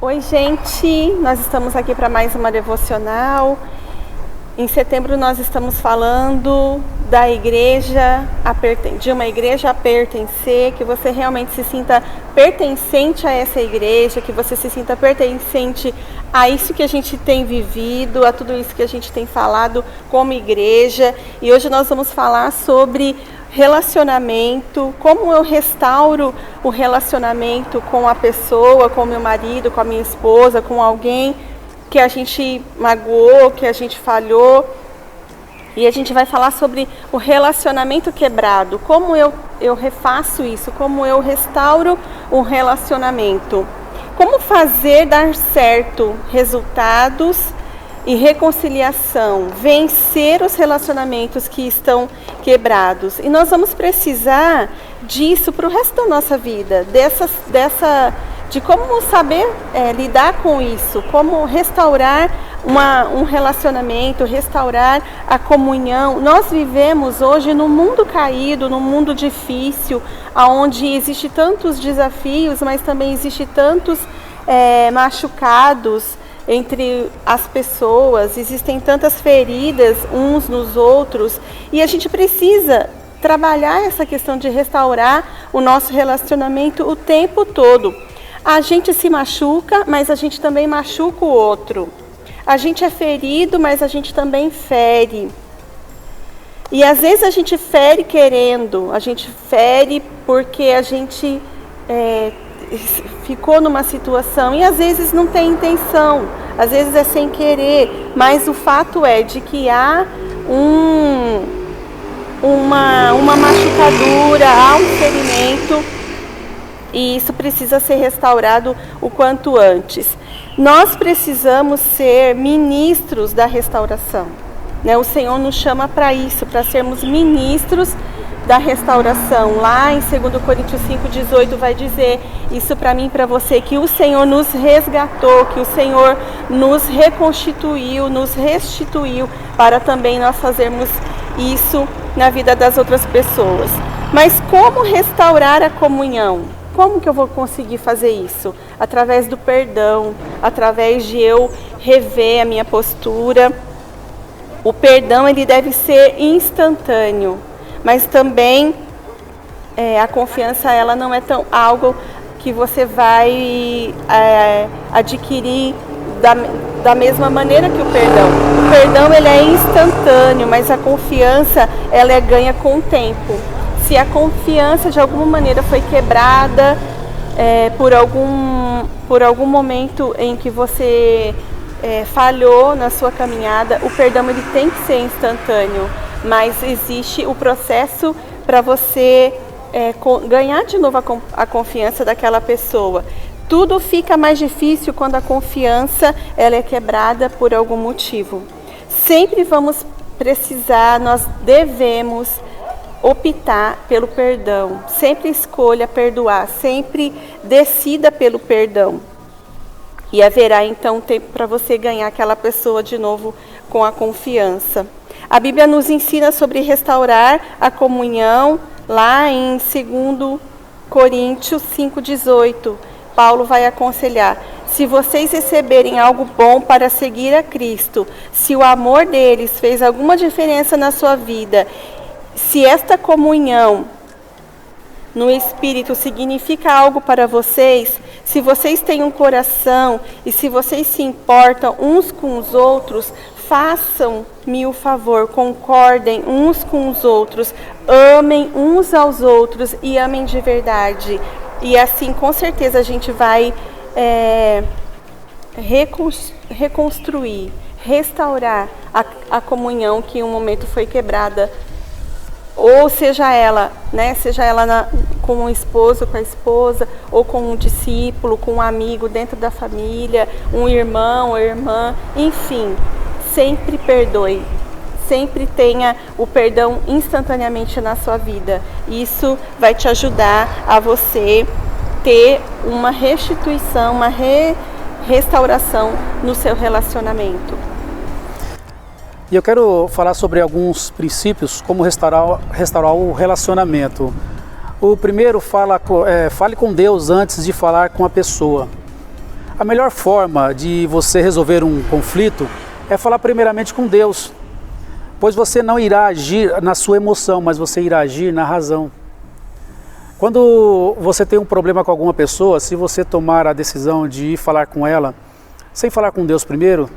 Oi, gente! Nós estamos aqui para mais uma devocional. Em setembro nós estamos falando da igreja, de uma igreja a pertencer, que você realmente se sinta pertencente a essa igreja, que você se sinta pertencente a isso que a gente tem vivido, a tudo isso que a gente tem falado como igreja. E hoje nós vamos falar sobre relacionamento, como eu restauro o relacionamento com a pessoa, com o meu marido, com a minha esposa, com alguém que a gente magoou, que a gente falhou. E a gente vai falar sobre o relacionamento quebrado, como eu refaço isso, como eu restauro um relacionamento. Como fazer dar certo resultados e reconciliação, vencer os relacionamentos que estão quebrados. E nós vamos precisar disso para o resto da nossa vida, de como saber lidar com isso, como restaurar um relacionamento, restaurar a comunhão. Nós vivemos hoje num mundo caído, num mundo difícil, onde existe tantos desafios, mas também existe tantos machucados entre as pessoas, existem tantas feridas uns nos outros, e a gente precisa trabalhar essa questão de restaurar o nosso relacionamento o tempo todo. A gente se machuca, mas a gente também machuca o outro. A gente é ferido, mas a gente também fere. E às vezes a gente fere querendo, a gente fere porque a gente ficou numa situação, e às vezes não tem intenção, às vezes é sem querer, mas o fato é de que há uma machucadura, há um ferimento, e isso precisa ser restaurado o quanto antes. Nós precisamos ser ministros da restauração, né? O Senhor nos chama para isso, para sermos ministros da restauração. Lá em 2 Coríntios 5,18 vai dizer isso para mim e para você, que o Senhor nos resgatou, que o Senhor nos reconstituiu, nos restituiu, para também nós fazermos isso na vida das outras pessoas. Mas como restaurar a comunhão? Como que eu vou conseguir fazer isso? Através do perdão, através de eu rever a minha postura. O perdão, ele deve ser instantâneo, mas também a confiança, ela não é algo que você vai adquirir da mesma maneira que o perdão. O perdão, ele é instantâneo, mas a confiança, ela é ganha com o tempo. Se a confiança de alguma maneira foi quebrada por algum momento em que você falhou na sua caminhada, o perdão, ele tem que ser instantâneo, mas existe o processo para você ganhar de novo a confiança daquela pessoa. Tudo fica mais difícil quando a confiança ela é quebrada por algum motivo. Sempre vamos precisar, nós devemos optar pelo perdão. Sempre escolha perdoar, sempre decida pelo perdão. E haverá então tempo para você ganhar aquela pessoa de novo com a confiança. A Bíblia nos ensina sobre restaurar a comunhão, lá em 2 Coríntios 5,18. Paulo vai aconselhar: se vocês receberem algo bom para seguir a Cristo, se o amor deles fez alguma diferença na sua vida, se esta comunhão no Espírito significa algo para vocês, se vocês têm um coração e se vocês se importam uns com os outros, façam-me o favor, concordem uns com os outros, amem uns aos outros e amem de verdade. E assim, com certeza, a gente vai reconstruir, restaurar a comunhão que em um momento foi quebrada. Ou seja ela, com o esposo, com a esposa, ou com um discípulo, com um amigo dentro da família, um irmão ou irmã, enfim, sempre perdoe, sempre tenha o perdão instantaneamente na sua vida. Isso vai te ajudar a você ter uma restituição, uma restauração no seu relacionamento. E eu quero falar sobre alguns princípios, como restaurar o relacionamento. O primeiro, fale com Deus antes de falar com a pessoa. A melhor forma de você resolver um conflito é falar primeiramente com Deus, pois você não irá agir na sua emoção, mas você irá agir na razão. Quando você tem um problema com alguma pessoa, se você tomar a decisão de ir falar com ela, sem falar com Deus primeiro,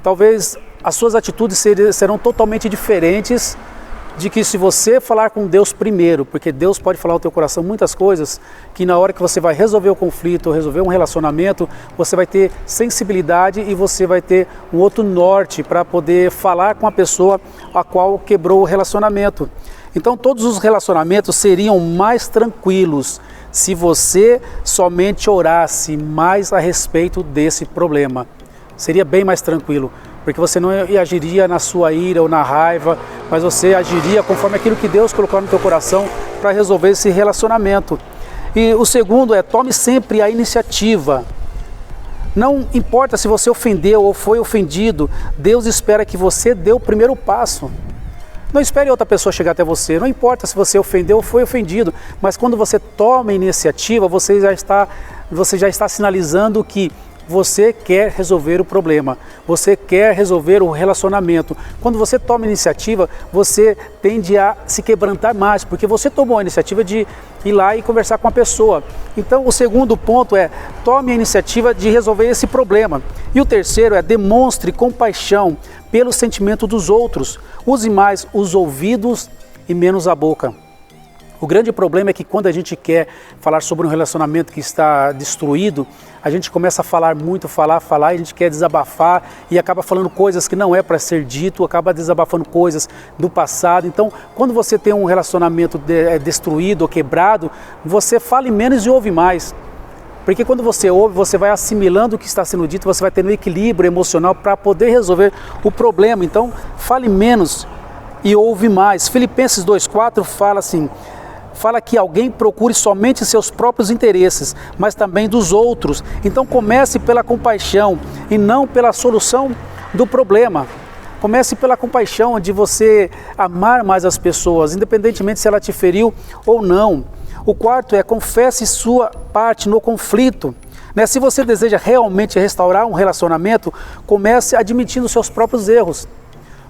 talvez as suas atitudes serão totalmente diferentes de que se você falar com Deus primeiro, porque Deus pode falar ao teu coração muitas coisas que na hora que você vai resolver o conflito, ou resolver um relacionamento, você vai ter sensibilidade e você vai ter um outro norte para poder falar com a pessoa a qual quebrou o relacionamento. Então todos os relacionamentos seriam mais tranquilos se você somente orasse mais a respeito desse problema. Seria bem mais tranquilo. Porque você não agiria na sua ira ou na raiva, mas você agiria conforme aquilo que Deus colocou no teu coração para resolver esse relacionamento. E o segundo é, tome sempre a iniciativa. Não importa se você ofendeu ou foi ofendido, Deus espera que você dê o primeiro passo. Não espere outra pessoa chegar até você, não importa se você ofendeu ou foi ofendido, mas quando você toma a iniciativa, você já está sinalizando que você quer resolver o problema, você quer resolver o relacionamento. Quando você toma a iniciativa, você tende a se quebrantar mais, porque você tomou a iniciativa de ir lá e conversar com a pessoa. Então o segundo ponto é, tome a iniciativa de resolver esse problema. E o terceiro é, demonstre compaixão pelo sentimento dos outros. Use mais os ouvidos e menos a boca. O grande problema é que quando a gente quer falar sobre um relacionamento que está destruído, a gente começa a falar muito, falar, e a gente quer desabafar e acaba falando coisas que não é para ser dito, acaba desabafando coisas do passado. Então, quando você tem um relacionamento destruído ou quebrado, você fale menos e ouve mais. Porque quando você ouve, você vai assimilando o que está sendo dito, você vai tendo um equilíbrio emocional para poder resolver o problema. Então, fale menos e ouve mais. Filipenses 2,4 fala que alguém procure somente seus próprios interesses, mas também dos outros. Então comece pela compaixão e não pela solução do problema. Comece pela compaixão de você amar mais as pessoas, independentemente se ela te feriu ou não. O quarto é, confesse sua parte no conflito. Se você deseja realmente restaurar um relacionamento, comece admitindo seus próprios erros.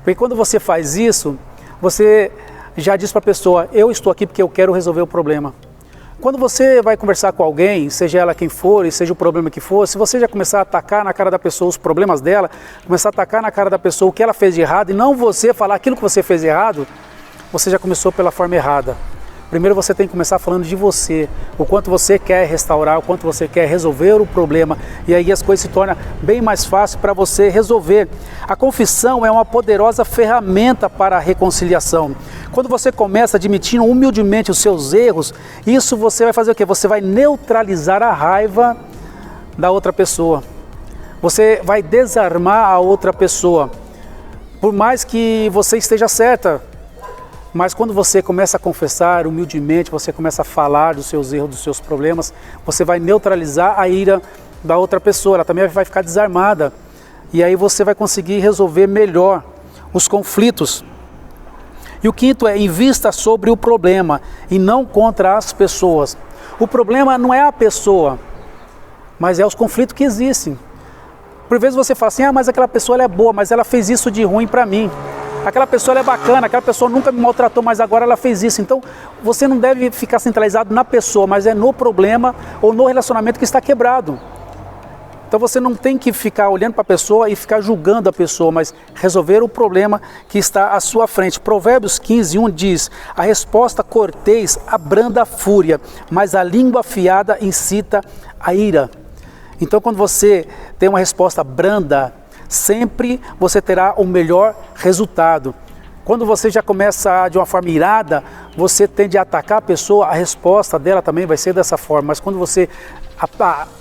Porque quando você faz isso, você já diz para a pessoa, eu estou aqui porque eu quero resolver o problema. Quando você vai conversar com alguém, seja ela quem for, e seja o problema que for, se você já começar a atacar na cara da pessoa os problemas dela, começar a atacar na cara da pessoa o que ela fez de errado, e não você falar aquilo que você fez de errado, você já começou pela forma errada. Primeiro você tem que começar falando de você, o quanto você quer restaurar, o quanto você quer resolver o problema, e aí as coisas se tornam bem mais fáceis para você resolver. A confissão é uma poderosa ferramenta para a reconciliação. Quando você começa admitindo humildemente os seus erros, isso você vai fazer o quê? Você vai neutralizar a raiva da outra pessoa. Você vai desarmar a outra pessoa. Por mais que você esteja certa, mas quando você começa a confessar humildemente, você começa a falar dos seus erros, dos seus problemas, você vai neutralizar a ira da outra pessoa, ela também vai ficar desarmada. E aí você vai conseguir resolver melhor os conflitos. E o quinto é, invista sobre o problema e não contra as pessoas. O problema não é a pessoa, mas é os conflitos que existem. Por vezes você fala assim, mas aquela pessoa ela é boa, mas ela fez isso de ruim para mim. Aquela pessoa ela é bacana, aquela pessoa nunca me maltratou, mas agora ela fez isso. Então, você não deve ficar centralizado na pessoa, mas é no problema ou no relacionamento que está quebrado. Então, você não tem que ficar olhando para a pessoa e ficar julgando a pessoa, mas resolver o problema que está à sua frente. Provérbios 15:1 diz, a resposta cortês abranda a fúria, mas a língua afiada incita a ira. Então, quando você tem uma resposta branda, sempre você terá o melhor resultado. Quando você já começa de uma forma irada, você tende a atacar a pessoa, a resposta dela também vai ser dessa forma. Mas quando você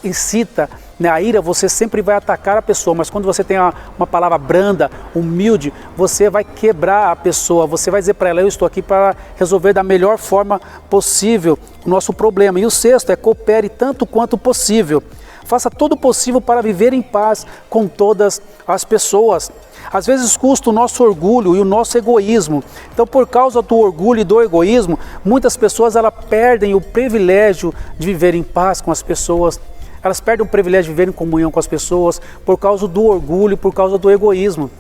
incita a ira, você sempre vai atacar a pessoa. Mas quando você tem uma palavra branda, humilde, você vai quebrar a pessoa. Você vai dizer para ela, eu estou aqui para resolver da melhor forma possível o nosso problema. E o sexto é, coopere tanto quanto possível. Faça todo o possível para viver em paz com todas as pessoas. Às vezes custa o nosso orgulho e o nosso egoísmo. Então, por causa do orgulho e do egoísmo, muitas pessoas perdem o privilégio de viver em paz com as pessoas. elas perdem o privilégio de viver em comunhão com as pessoas por causa do orgulho, por causa do egoísmo.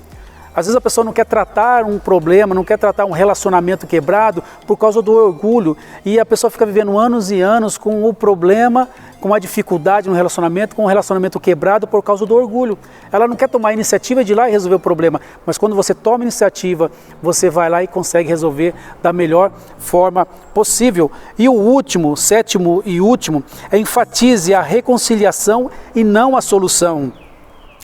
Às vezes a pessoa não quer tratar um problema, não quer tratar um relacionamento quebrado por causa do orgulho. E a pessoa fica vivendo anos e anos com o problema, com a dificuldade no relacionamento, com o relacionamento quebrado por causa do orgulho. Ela não quer tomar a iniciativa de ir lá e resolver o problema. Mas quando você toma a iniciativa, você vai lá e consegue resolver da melhor forma possível. E o último, sétimo e último, enfatize a reconciliação e não a solução.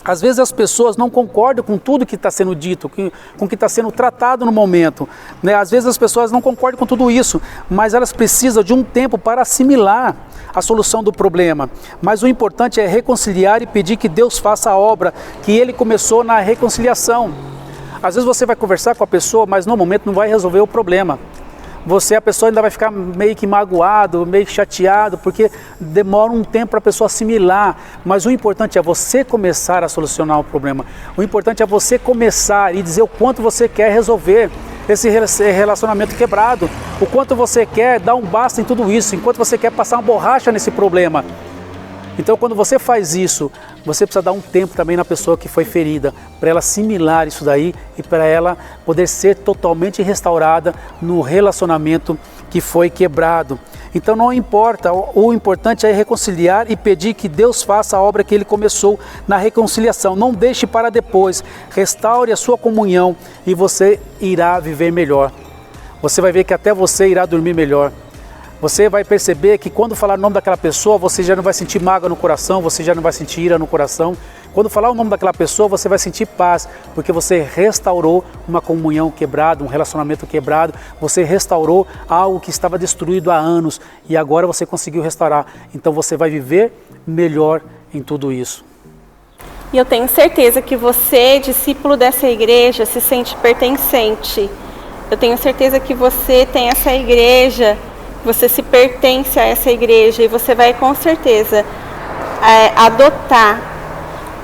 Às vezes as pessoas não concordam com tudo que está sendo dito, com o que está sendo tratado no momento, né? Às vezes as pessoas não concordam com tudo isso, mas elas precisam de um tempo para assimilar a solução do problema. Mas o importante é reconciliar e pedir que Deus faça a obra que Ele começou na reconciliação. Às vezes você vai conversar com a pessoa, mas no momento não vai resolver o problema. A pessoa ainda vai ficar meio que magoado, meio que chateado, porque demora um tempo para a pessoa assimilar. Mas o importante é você começar a solucionar o problema. O importante é você começar e dizer o quanto você quer resolver esse relacionamento quebrado. O quanto você quer dar um basta em tudo isso, enquanto você quer passar uma borracha nesse problema. Então, quando você faz isso, você precisa dar um tempo também na pessoa que foi ferida, para ela assimilar isso daí e para ela poder ser totalmente restaurada no relacionamento que foi quebrado. Então não importa, o importante é reconciliar e pedir que Deus faça a obra que Ele começou na reconciliação. Não deixe para depois, restaure a sua comunhão e você irá viver melhor. Você vai ver que até você irá dormir melhor. Você vai perceber que quando falar o nome daquela pessoa, você já não vai sentir mágoa no coração, você já não vai sentir ira no coração. Quando falar o nome daquela pessoa, você vai sentir paz, porque você restaurou uma comunhão quebrada, um relacionamento quebrado, você restaurou algo que estava destruído há anos e agora você conseguiu restaurar. Então você vai viver melhor em tudo isso. E eu tenho certeza que você, discípulo dessa igreja, se sente pertencente. Eu tenho certeza que você tem essa igreja, você se pertence a essa igreja e você vai com certeza adotar,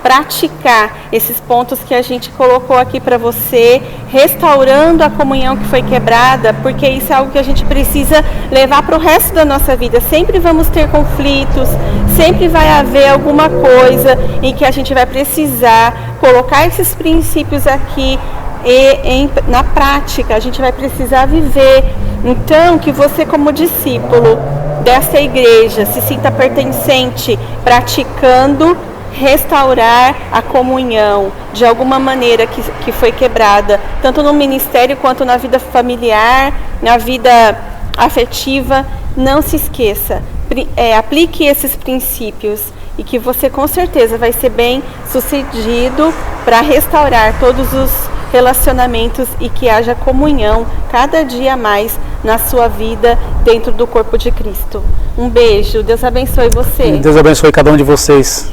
praticar esses pontos que a gente colocou aqui para você, restaurando a comunhão que foi quebrada, porque isso é algo que a gente precisa levar para o resto da nossa vida. Sempre vamos ter conflitos, sempre vai haver alguma coisa em que a gente vai precisar colocar esses princípios aqui na prática, a gente vai precisar viver. Então, que você, como discípulo dessa igreja, se sinta pertencente, praticando restaurar a comunhão de alguma maneira que foi quebrada, tanto no ministério quanto na vida familiar, na vida afetiva. Não se esqueça, aplique esses princípios e que você com certeza vai ser bem sucedido para restaurar todos os relacionamentos e que haja comunhão cada dia mais na sua vida dentro do corpo de Cristo. Um beijo, Deus abençoe você. Deus abençoe cada um de vocês.